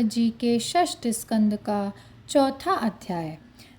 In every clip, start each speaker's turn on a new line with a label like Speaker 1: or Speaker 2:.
Speaker 1: भागवत जी के षष्ठ स्कंद का चौथा अध्याय।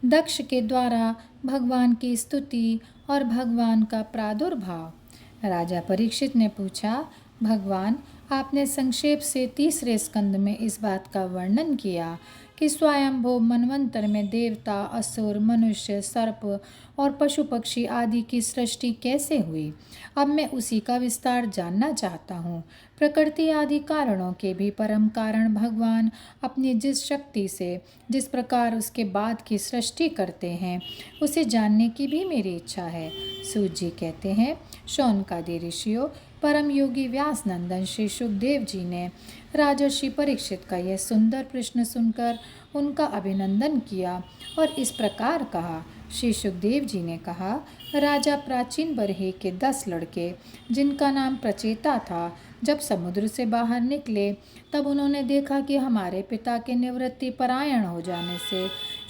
Speaker 1: दक्ष के द्वारा भगवान की स्तुति और भगवान का प्रादुर्भाव। राजा परीक्षित ने पूछा, भगवान, आपने संक्षेप से तीसरे स्कंद में इस बात का वर्णन किया कि स्वयंभू मनवंतर में देवता, असुर, मनुष्य, सर्प और पशु पक्षी आदि की सृष्टि कैसे हुई। अब मैं उसी का विस्तार जानना चाहता हूँ। प्रकृति आदि कारणों के भी परम कारण भगवान अपनी जिस शक्ति से जिस प्रकार उसके बाद की सृष्टि करते हैं, उसे जानने की भी मेरी इच्छा है। सूत जी कहते हैं, शौनकादि ऋषियों, परम योगी व्यास नंदन श्री सुखदेव जी ने राजर्षि परीक्षित का यह सुंदर प्रश्न सुनकर उनका अभिनंदन किया और इस प्रकार कहा। श्री सुखदेव जी ने कहा, राजा प्राचीन बरहे के 10 लड़के, जिनका नाम प्रचेता था, जब समुद्र से बाहर निकले तब उन्होंने देखा कि हमारे पिता के निवृत्ति परायण हो जाने से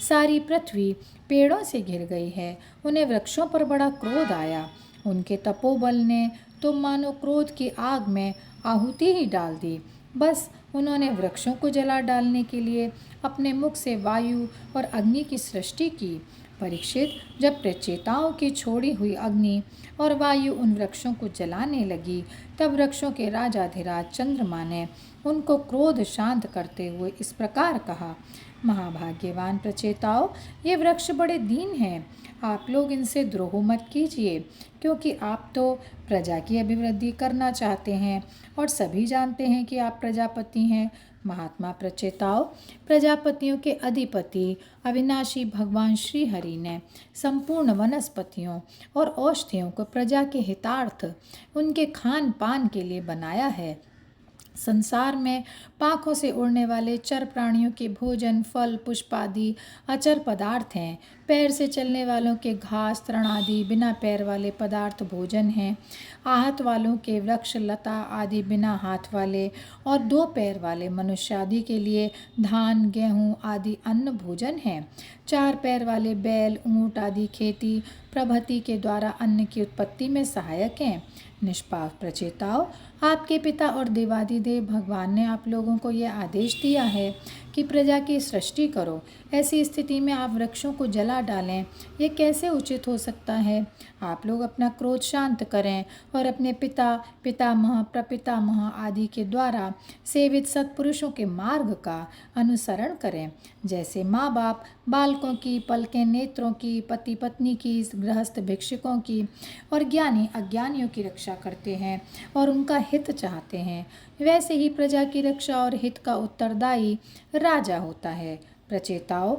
Speaker 1: सारी पृथ्वी पेड़ों से घिर गई है। उन्हें वृक्षों पर बड़ा क्रोध आया। उनके तपोबल ने तो मानो क्रोध की आग में आहुति ही डाल दी। बस उन्होंने वृक्षों को जला डालने के लिए अपने मुख से वायु और अग्नि की सृष्टि की। परीक्षित, जब प्रचेताओं की छोड़ी हुई अग्नि और वायु उन वृक्षों को जलाने लगी, तब वृक्षों के राजाधिराज चंद्रमा ने उनको क्रोध शांत करते हुए इस प्रकार कहा, महाभाग्यवान प्रचेताओं, ये वृक्ष बड़े दीन हैं। आप लोग इनसे द्रोह मत कीजिए, क्योंकि आप तो प्रजा की अभिवृद्धि करना चाहते हैं और सभी जानते हैं कि आप प्रजापति हैं। महात्मा प्रचेताओं, प्रजापतियों के अधिपति अविनाशी भगवान श्री हरि ने संपूर्ण वनस्पतियों और औषधियों को प्रजा के हितार्थ उनके खान पान के लिए बनाया है। संसार में पाखों से उड़ने वाले चर प्राणियों के भोजन, फल, पुष्प आदि अचर पदार्थ हैं। पैर से चलने वालों के घास, तृण आदि बिना पैर वाले पदार्थ भोजन हैं। आहत वालों के वृक्ष, लता आदि बिना हाथ वाले और 2 पैर वाले मनुष्य आदि के लिए धान, गेहूँ आदि अन्न भोजन हैं। 4 पैर वाले बैल, ऊँट आदि खेती प्रभृति के द्वारा अन्न की उत्पत्ति में सहायक हैं। निष्पाप प्रचेताओं, आपके पिता और देवादिदेव भगवान ने आप लोगों को यह आदेश दिया है कि प्रजा की सृष्टि करो। ऐसी स्थिति में आप वृक्षों को जला डालें, ये कैसे उचित हो सकता है। आप लोग अपना क्रोध शांत करें और अपने पिता, पितामह, प्रपितामह आदि के द्वारा सेवित सत्पुरुषों के मार्ग का अनुसरण करें। जैसे माँ बाप बालकों की, पलके नेत्रों की, पति पत्नी की, गृहस्थ भिक्षुकों की और ज्ञानी अज्ञानियों की रक्षा करते हैं और उनका हित चाहते हैं, वैसे ही प्रजा की रक्षा और हित का उत्तरदायी राजा होता है। प्रचेताओं,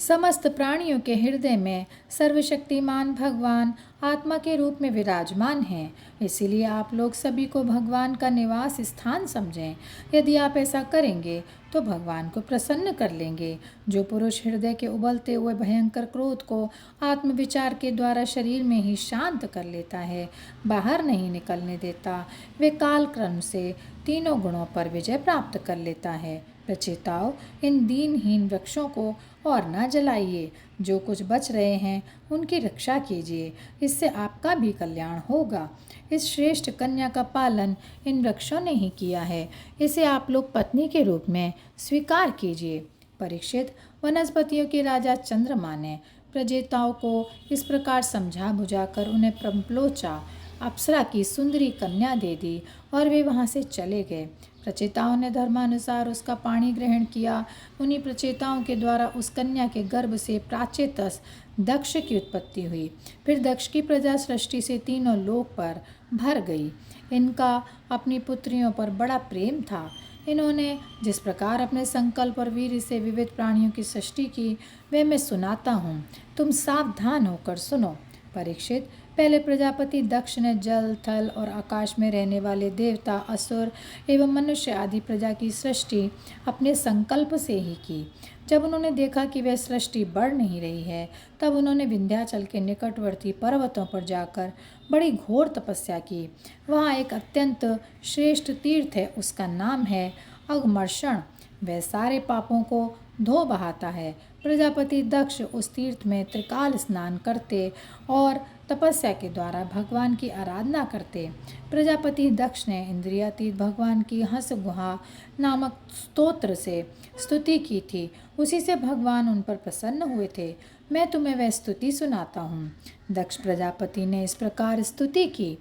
Speaker 1: समस्त प्राणियों के हृदय में सर्वशक्तिमान भगवान आत्मा के रूप में विराजमान हैं। इसीलिए आप लोग सभी को भगवान का निवास स्थान समझें। यदि आप ऐसा करेंगे तो भगवान को प्रसन्न कर लेंगे। जो पुरुष हृदय के उबलते हुए भयंकर क्रोध को आत्मविचार के द्वारा शरीर में ही शांत कर लेता है, बाहर नहीं निकलने देता, वे काल क्रम से तीनों गुणों पर विजय प्राप्त कर लेता है। प्रचेताओं, इन दीनहीन वृक्षों को और न जलाइए। जो कुछ बच रहे हैं उनकी रक्षा कीजिए, इससे आपका भी कल्याण होगा। इस श्रेष्ठ कन्या का पालन इन वृक्षों ने ही किया है, इसे आप लोग पत्नी के रूप में स्वीकार कीजिए। परीक्षित, वनस्पतियों के राजा चंद्रमा ने प्रजेताओं को इस प्रकार समझा बुझाकर उन्हें प्रम्पलोचा अप्सरा की सुंदरी कन्या दे दी और वे वहाँ से चले गए। प्रचेताओं ने धर्मानुसार उसका पानी ग्रहण किया। उन्हीं प्रचेताओं के द्वारा उस कन्या के गर्भ से प्राचेतस दक्ष की उत्पत्ति हुई। फिर दक्ष की प्रजा सृष्टि से तीनों लोक पर भर गई। इनका अपनी पुत्रियों पर बड़ा प्रेम था। इन्होंने जिस प्रकार अपने संकल्प और वीर से विविध प्राणियों की सृष्टि की, वे मैं सुनाता हूँ, तुम सावधान होकर सुनो। परीक्षित, पहले प्रजापति दक्ष ने जल, थल और आकाश में रहने वाले देवता, असुर एवं मनुष्य आदि प्रजा की सृष्टि अपने संकल्प से ही की। जब उन्होंने देखा कि वह सृष्टि बढ़ नहीं रही है, तब उन्होंने विंध्याचल के निकटवर्ती पर्वतों पर जाकर बड़ी घोर तपस्या की। वहाँ एक अत्यंत श्रेष्ठ तीर्थ है, उसका नाम है अघमर्षण। वह सारे पापों को धो बहाता है। प्रजापति दक्ष उस तीर्थ में त्रिकाल स्नान करते और तपस्या के द्वारा भगवान की आराधना करते। प्रजापति दक्ष ने इंद्रियातीत भगवान की हंस गुहा नामक स्तोत्र से स्तुति की थी। उसी से भगवान उन पर प्रसन्न हुए थे। मैं तुम्हें वह स्तुति सुनाता हूँ। दक्ष प्रजापति ने इस प्रकार स्तुति की।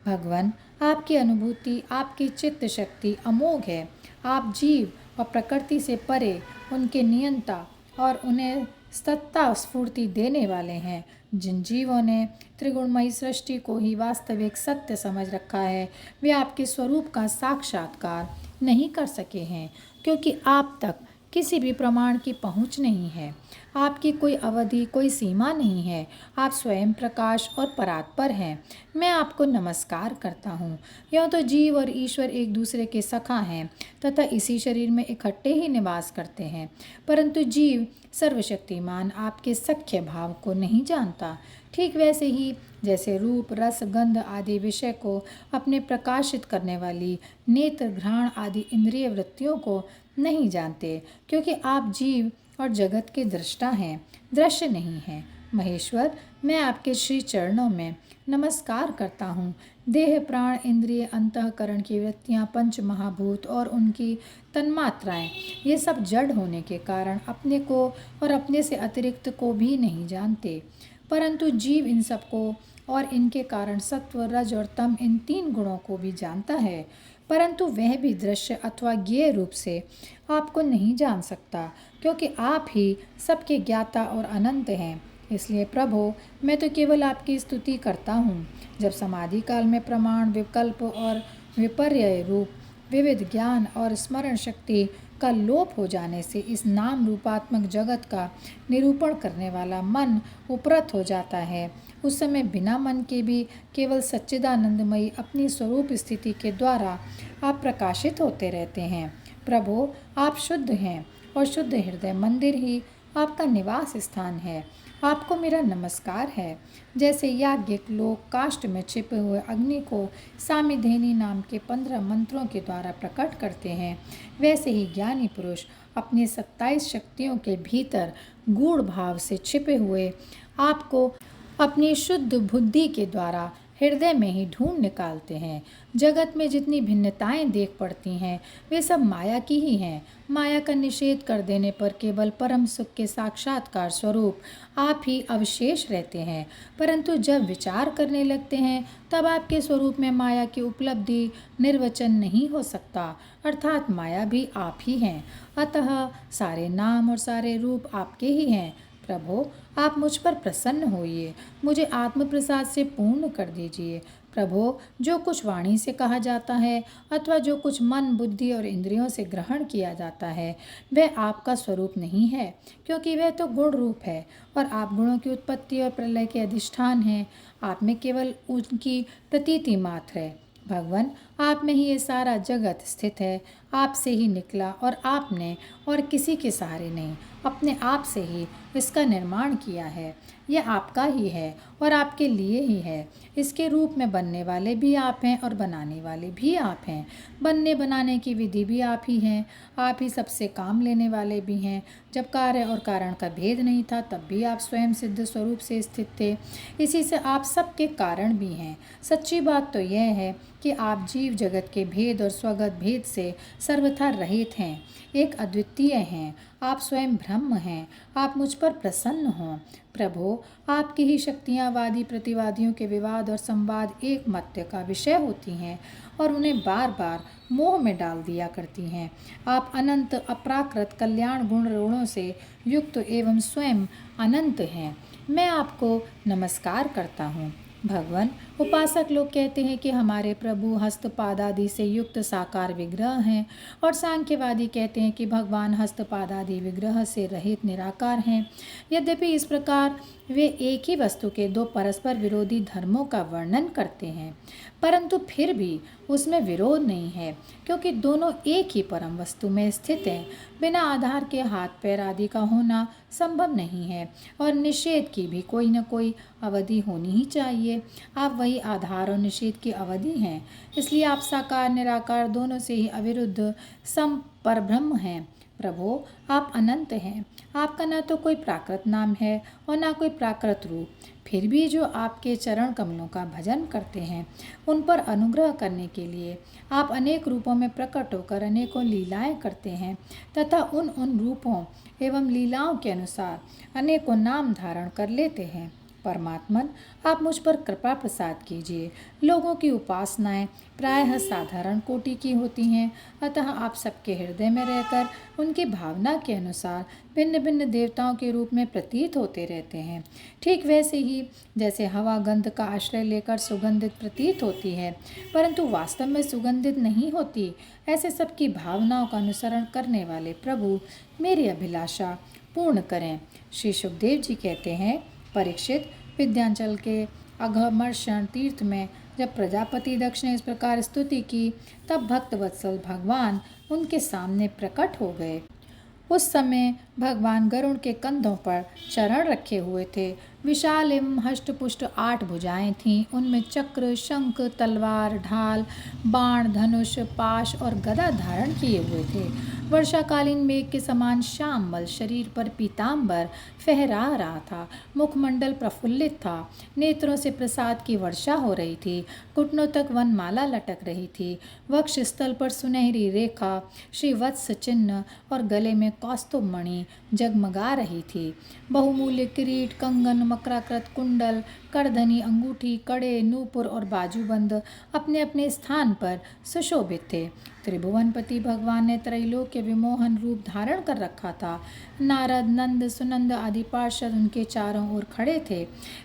Speaker 1: भगवान, आपकी अनुभूति, आपकी चित्त शक्ति अमोघ है। आप जीव और प्रकृति से परे उनके नियंता और उन्हें सत्ता स्फूर्ति देने वाले हैं। जिन जीवों ने त्रिगुणमयी सृष्टि को ही वास्तविक सत्य समझ रखा है, वे आपके स्वरूप का साक्षात्कार नहीं कर सके हैं, क्योंकि आप तक किसी भी प्रमाण की पहुंच नहीं है। आपकी कोई अवधि, कोई सीमा नहीं है। आप स्वयं प्रकाश और परात्पर हैं। मैं आपको नमस्कार करता हूँ। यूँ तो जीव और ईश्वर एक दूसरे के सखा हैं तथा इसी शरीर में इकट्ठे ही निवास करते हैं, परंतु जीव सर्वशक्तिमान आपके सख्य भाव को नहीं जानता। ठीक वैसे ही जैसे रूप, रस, गंध आदि विषय को अपने प्रकाशित करने वाली नेत्र, घ्राण आदि इंद्रिय वृत्तियों को नहीं जानते, क्योंकि आप जीव और जगत के दृष्टा हैं, दृश्य नहीं हैं। महेश्वर, मैं आपके श्री चरणों में नमस्कार करता हूँ। देह, प्राण, इंद्रिय, अंतःकरण की वृत्तियाँ, पंच महाभूत और उनकी तन्मात्राएं, ये सब जड़ होने के कारण अपने को और अपने से अतिरिक्त को भी नहीं जानते, परंतु जीव इन सबको और इनके कारण सत्व, रज और तम इन तीन गुणों को भी जानता है, परंतु वह भी दृश्य अथवा ज्ञेय रूप से आपको नहीं जान सकता, क्योंकि आप ही सबके ज्ञाता और अनंत हैं। इसलिए प्रभो, मैं तो केवल आपकी स्तुति करता हूँ। जब समाधि काल में प्रमाण, विकल्प और विपर्य रूप विविध ज्ञान और स्मरण शक्ति का लोप हो जाने से इस नाम रूपात्मक जगत का निरूपण करने वाला मन उपरत हो जाता है, उस समय बिना मन के भी केवल सच्चिदानंदमयी अपनी स्वरूप स्थिति के द्वारा आप प्रकाशित होते रहते हैं। प्रभो, आप शुद्ध हैं और शुद्ध हृदय मंदिर ही आपका निवास स्थान है। आपको मेरा नमस्कार है। जैसे याज्ञिक लोग काष्ठ में छिपे हुए अग्नि को सामिधेनी नाम के 15 मंत्रों के द्वारा प्रकट करते हैं, वैसे ही ज्ञानी पुरुष अपनी 27 शक्तियों के भीतर गूढ़ भाव से छिपे हुए आपको अपनी शुद्ध बुद्धि के द्वारा हृदय में ही ढूंढ निकालते हैं। जगत में जितनी भिन्नताएं देख पड़ती हैं, वे सब माया की ही हैं। माया का निषेध कर देने पर केवल परम सुख के साक्षात्कार स्वरूप आप ही अवशेष रहते हैं, परंतु जब विचार करने लगते हैं तब आपके स्वरूप में माया की उपलब्धि निर्वचन नहीं हो सकता, अर्थात माया भी आप ही हैं। अतः सारे नाम और सारे रूप आपके ही हैं। प्रभो, आप मुझ पर प्रसन्न होइए, मुझे आत्म प्रसाद से पूर्ण कर दीजिए। प्रभो, जो कुछ वाणी से कहा जाता है अथवा जो कुछ मन, बुद्धि और इंद्रियों से ग्रहण किया जाता है, वह आपका स्वरूप नहीं है, क्योंकि वह तो गुण रूप है और आप गुणों की उत्पत्ति और प्रलय के अधिष्ठान हैं। आप में केवल उनकी प्रतीति मात्र है। भगवान, आप में ही ये सारा जगत स्थित है। आपसे ही निकला और आपने और किसी के सहारे नहीं, अपने आप से ही इसका निर्माण किया है। यह आपका ही है और आपके लिए ही है। इसके रूप में बनने वाले भी आप हैं और बनाने वाले भी आप हैं। बनने बनाने की विधि भी आप ही हैं। आप ही सबसे काम लेने वाले भी हैं। जब कार्य और कारण का भेद नहीं था, तब भी आप स्वयं सिद्ध स्वरूप से स्थित थे। इसी से आप सबके कारण भी हैं। सच्ची बात तो यह है कि आप जीव जगत के भेद और स्वगत भेद से सर्वथा रहित हैं, एक अद्वितीय हैं। आप स्वयं ब्रह्म हैं। आप मुझ पर प्रसन्न हों। प्रभो, आपकी ही शक्तियाँ वादी प्रतिवादियों के विवाद और संवाद एक मत्य का विषय होती हैं और उन्हें बार बार मोह में डाल दिया करती हैं। आप अनंत अपराकृत कल्याण गुण ऋणों से युक्त एवं स्वयं अनंत हैं। मैं आपको नमस्कार करता हूँ। भगवान, उपासक लोग कहते हैं कि हमारे प्रभु हस्तपाद आदि से युक्त साकार विग्रह हैं और सांख्यवादी कहते हैं कि भगवान हस्तपाद आदि विग्रह से रहित निराकार हैं। यद्यपि इस प्रकार वे एक ही वस्तु के दो परस्पर विरोधी धर्मों का वर्णन करते हैं, परंतु फिर भी उसमें विरोध नहीं है, क्योंकि दोनों एक ही परम वस्तु में स्थित हैं। बिना आधार के हाथ पैर आदि का होना संभव नहीं है और निषेध की भी कोई न कोई अवधि होनी ही चाहिए। आप वही आधार और निषेध की अवधि हैं, इसलिए आप साकार निराकार दोनों से ही अविरुद्ध परब्रह्म हैं। प्रभो, आप अनंत हैं। आपका ना तो कोई प्राकृत नाम है और ना कोई प्राकृत रूप। फिर भी जो आपके चरण कमलों का भजन करते हैं, उन पर अनुग्रह करने के लिए आप अनेक रूपों में प्रकट होकर अनेकों लीलाएं करते हैं तथा उन उन रूपों एवं लीलाओं के अनुसार अनेकों नाम धारण कर लेते हैं। परमात्मन, आप मुझ पर कृपा प्रसाद कीजिए। लोगों की उपासनाएं प्रायः साधारण कोटि की होती हैं, अतः आप सबके हृदय में रहकर उनकी भावना के अनुसार भिन्न भिन्न देवताओं के रूप में प्रतीत होते रहते हैं। ठीक वैसे ही जैसे हवा गंध का आश्रय लेकर सुगंधित प्रतीत होती है, परंतु वास्तव में सुगंधित नहीं होती, ऐसे सबकी भावनाओं का अनुसरण करने वाले प्रभु मेरी अभिलाषा पूर्ण करें। श्री सुखदेव जी कहते हैं, परीक्षित, विंध्याचल के अघमर्षण तीर्थ में जब प्रजापति दक्ष ने इस प्रकार स्तुति की, तब भक्तवत्सल भगवान उनके सामने प्रकट हो गए। उस समय भगवान गरुड़ के कंधों पर चरण रखे हुए थे। विशाल एवं हष्टपुष्ट 8 भुजाएं थीं। उनमें चक्र, शंख, तलवार, ढाल, बाण, धनुष, पाश और गदा धारण किए हुए थे। वर्षाकालीन मेघ के समान श्यामल शरीर पर पीताम्बर फहरा रहा था। मुखमंडल प्रफुल्लित था। नेत्रों से प्रसाद की वर्षा हो रही थी। घुटनों तक वनमाला लटक रही थी। वक्ष स्थल पर सुनहरी रेखा, श्रीवत्स चिन्ह और गले में कौस्तुभ मणि जगमगा रही थी। बहुमूल्य किरीट, कंगन, मकराकृत कुंडल, करधनी, अंगूठी, कड़े, नूपुर और बाजूबंद अपने अपने स्थान पर सुशोभित थे। त्रिभुवनपति भगवान ने त्रैलोक्य विमोहन रूप धारण कर रखा था। नारद, नंद, सुनंद आदि पार्षद उनके चारों ओर खड़े थे।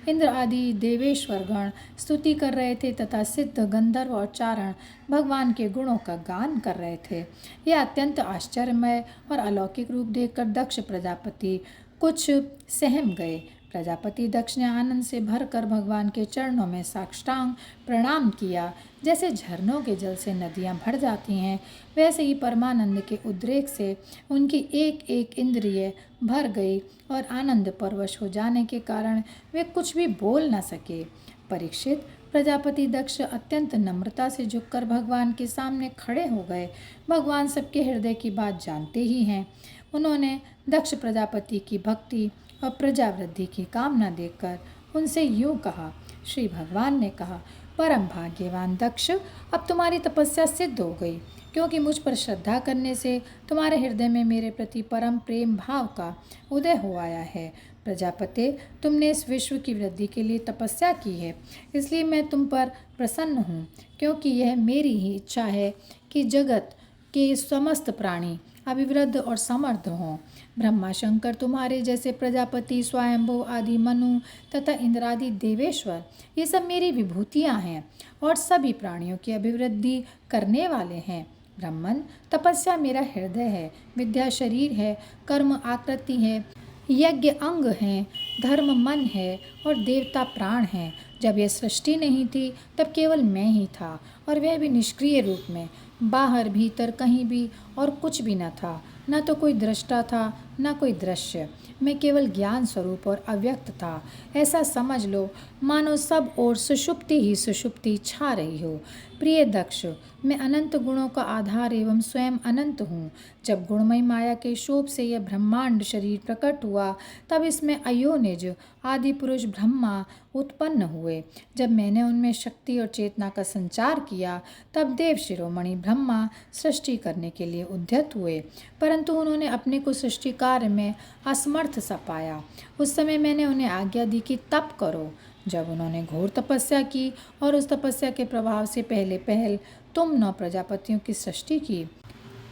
Speaker 1: इंद्र आदि देवेश्वरगण स्तुति कर रहे थे तथा सिद्ध, गंधर्व और चारण भगवान के गुणों का गान कर रहे थे। यह अत्यंत आश्चर्यमय और अलौकिक रूप देखकर दक्ष प्रजापति कुछ सहम गए। प्रजापति दक्ष ने आनंद से भरकर भगवान के चरणों में साष्टांग प्रणाम किया। जैसे झरनों के जल से नदियां भर जाती हैं, वैसे ही परमानंद के उद्रेक से उनकी एक एक इंद्रिय भर गई और आनंद परवश हो जाने के कारण वे कुछ भी बोल न सके। परीक्षित, प्रजापति दक्ष अत्यंत नम्रता से झुककर भगवान के सामने खड़े हो गए। भगवान सबके हृदय की बात जानते ही हैं। उन्होंने दक्ष प्रजापति की भक्ति और प्रजावृद्धि की कामना देखकर उनसे यूं कहा। श्री भगवान ने कहा, परम भाग्यवान दक्ष, अब तुम्हारी तपस्या सिद्ध हो गई, क्योंकि मुझ पर श्रद्धा करने से तुम्हारे हृदय में मेरे प्रति परम प्रेम भाव का उदय हो आया है। प्रजापते, तुमने इस विश्व की वृद्धि के लिए तपस्या की है, इसलिए मैं तुम पर प्रसन्न हूँ, क्योंकि यह मेरी ही इच्छा है कि जगत के समस्त प्राणी अभिवृद्ध और समर्थ हों। ब्रह्मा शंकर, तुम्हारे जैसे प्रजापति, स्वयंभू आदि मनु तथा इंद्रादि देवेश्वर, ये सब मेरी विभूतियाँ हैं और सभी प्राणियों की अभिवृद्धि करने वाले हैं। ब्रह्मन, तपस्या मेरा हृदय है, विद्या शरीर है, कर्म आकृति है, यज्ञ अंग हैं, धर्म मन है और देवता प्राण हैं। जब यह सृष्टि नहीं थी तब केवल मैं ही था, और वह भी निष्क्रिय रूप में। बाहर भीतर कहीं भी और कुछ भी न था। न तो कोई दृष्टा था, न कोई दृश्य। मैं केवल ज्ञान स्वरूप और अव्यक्त था। ऐसा समझ लो मानो सब ओर सुषुप्ति ही सुषुप्ति छा रही हो। प्रिय दक्ष, मैं अनंत गुणों का आधार एवं स्वयं अनंत हूँ। जब गुणमयी माया के शोभ से यह ब्रह्मांड शरीर प्रकट हुआ, तब इसमें अयोनिज आदि पुरुष ब्रह्मा उत्पन्न हुए। जब मैंने उनमें शक्ति और चेतना का संचार किया, तब देव शिरोमणि ब्रह्मा सृष्टि करने के लिए उद्यत हुए, परंतु उन्होंने अपने को सृष्टि कार्य में असमर्थ सा पाया। उस समय मैंने उन्हें आज्ञा दी कि तप करो। जब उन्होंने घोर तपस्या की और उस तपस्या के प्रभाव से पहले पहल तुम 9 प्रजापतियों की सृष्टि की।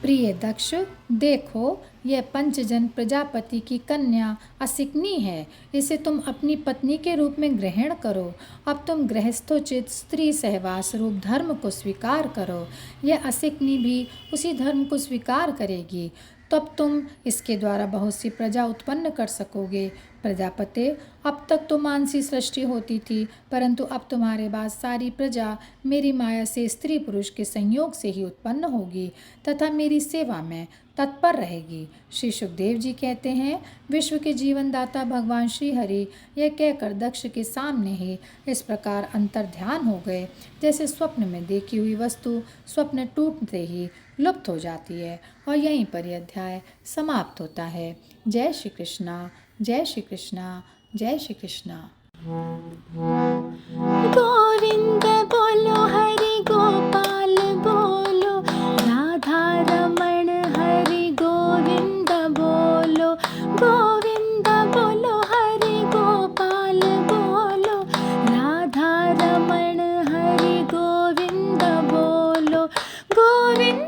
Speaker 1: प्रिय दक्ष, देखो, यह पंचजन प्रजापति की कन्या असिकनी है। इसे तुम अपनी पत्नी के रूप में ग्रहण करो। अब तुम गृहस्थोचित स्त्री सहवास रूप धर्म को स्वीकार करो। यह असिकनी भी उसी धर्म को स्वीकार करेगी, तब तुम इसके द्वारा बहुत सी प्रजा उत्पन्न कर सकोगे। प्रजापते, अब तक तो मानसी सृष्टि होती थी, परंतु अब तुम्हारे बाद सारी प्रजा मेरी माया से स्त्री पुरुष के संयोग से ही उत्पन्न होगी तथा मेरी सेवा में तत्पर रहेगी। श्री सुखदेव जी कहते हैं, विश्व के जीवन दाता भगवान श्री हरि यह कहकर दक्ष के सामने ही इस प्रकार अंतर्ध्यान हो गए जैसे स्वप्न में देखी हुई वस्तु स्वप्न टूटते ही लुप्त हो जाती है। और यहीं पर यह अध्याय समाप्त होता है। जय श्री कृष्णा, जय श्री कृष्णा, जय श्री कृष्णा।
Speaker 2: गोविंद बोलो हरि गोपाल बोलो, राधा रमण हरि गोविंद बोलो। गोविंद बोलो हरि गोपाल बोलो, राधा रमण हरि गोविंद बोलो। गोविंद